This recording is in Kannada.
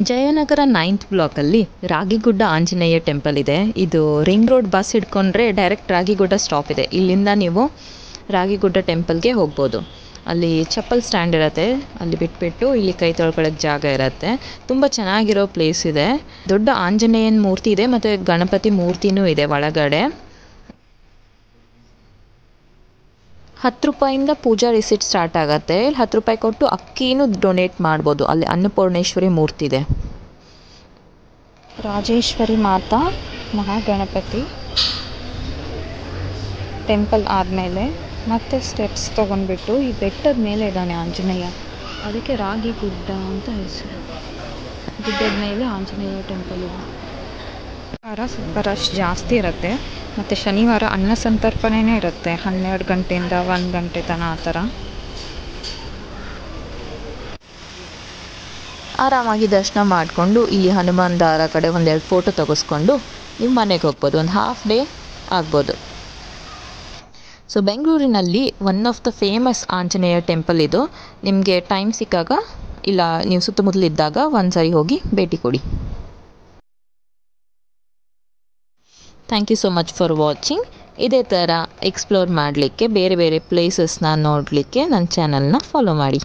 ಜಯನಗರ 9th ಬ್ಲಾಕಲ್ಲಿ ರಾಗಿಗುಡ್ಡ ಆಂಜನೇಯ ಟೆಂಪಲ್ ಇದೆ. ಇದು ರಿಂಗ್ ರೋಡ್ ಬಸ್ ಹಿಡ್ಕೊಂಡ್ರೆ ಡೈರೆಕ್ಟ್ ರಾಗಿಗುಡ್ಡ ಸ್ಟಾಪ್ ಇದೆ. ಇಲ್ಲಿಂದ ನೀವು ರಾಗಿಗುಡ್ಡ ಟೆಂಪಲ್ಗೆ ಹೋಗ್ಬೋದು. ಅಲ್ಲಿ ಚಪ್ಪಲ್ ಸ್ಟ್ಯಾಂಡ್ ಇರುತ್ತೆ, ಅಲ್ಲಿ ಬಿಟ್ಬಿಟ್ಟು ಇಲ್ಲಿ ಕೈ ತೊಳ್ಕೊಳ್ಳೋಕ್ಕೆ ಜಾಗ ಇರುತ್ತೆ. ತುಂಬ ಚೆನ್ನಾಗಿರೋ ಪ್ಲೇಸ್ ಇದೆ. ದೊಡ್ಡ ಆಂಜನೇಯನ ಮೂರ್ತಿ ಇದೆ ಮತ್ತು ಗಣಪತಿ ಮೂರ್ತಿನೂ ಇದೆ ಒಳಗಡೆ. 10 ರೂಪಾಯಿಂದ ಪೂಜಾ ರಿಸಿಟ್ ಸ್ಟಾರ್ಟ್ ಆಗುತ್ತೆ. 10 ರೂಪಾಯಿ ಕೊಟ್ಟು ಅಕ್ಕಿನೂ ಡೊನೇಟ್ ಮಾಡ್ಬೋದು. ಅಲ್ಲಿ ಅನ್ನಪೂರ್ಣೇಶ್ವರಿ ಮೂರ್ತಿ ಇದೆ. ರಾಜೇಶ್ವರಿ ಮಾತಾ ಮಹಾಗಣಪತಿ ಟೆಂಪಲ್ ಆದಮೇಲೆ ಮತ್ತೆ ಸ್ಟೆಪ್ಸ್ ತೊಗೊಂಡ್ಬಿಟ್ಟು ಈ ಬೆಟ್ಟದ ಮೇಲೆ ಇದ್ದಾನೆ ಆಂಜನೇಯ. ಅದಕ್ಕೆ ರಾಗಿ ಗುಡ್ಡ ಅಂತ ಹೆಸರು. ಗುಡ್ಡದ ಮೇಲೆ ಆಂಜನೇಯ ಟೆಂಪಲ್ ಇದೆ. ವಾರ ಸ್ವಲ್ಪ ರಶ್ ಜಾಸ್ತಿ ಇರುತ್ತೆ. ಮತ್ತು ಶನಿವಾರ ಅನ್ನ ಸಂತರ್ಪಣೆನೇ ಇರುತ್ತೆ 12 ಗಂಟೆಯಿಂದ 1 ಗಂಟೆ ತನಕ ಆ ಥರ. ಆರಾಮಾಗಿ ದರ್ಶನ ಮಾಡಿಕೊಂಡು ಇಲ್ಲಿ ಹನುಮಾನ್ ದಾರ ಕಡೆ ಒಂದೆರಡು ಫೋಟೋ ತೆಗೆಸ್ಕೊಂಡು ನೀವು ಮನೆಗೆ ಹೋಗ್ಬೋದು. ಒಂದು ಹಾಫ್ ಡೇ ಆಗ್ಬೋದು. ಸೊ ಬೆಂಗಳೂರಿನಲ್ಲಿ one of the famous Anjaneya temple ಇದು. ನಿಮಗೆ ಟೈಮ್ ಸಿಕ್ಕಾಗ ಇಲ್ಲ ನೀವು ಸುತ್ತಮುತ್ತಲಿದ್ದಾಗ ಒಂದು ಸರಿ ಹೋಗಿ ಭೇಟಿ ಕೊಡಿ. Thank you so much for watching. ಇದೇ ಥರ ಎಕ್ಸ್ಪ್ಲೋರ್ ಮಾಡಲಿಕ್ಕೆ ಬೇರೆ ಬೇರೆ ಪ್ಲೇಸಸ್ನ ನೋಡಲಿಕ್ಕೆ ನನ್ನ ಚಾನಲ್ನ ಫಾಲೋ ಮಾಡಿ.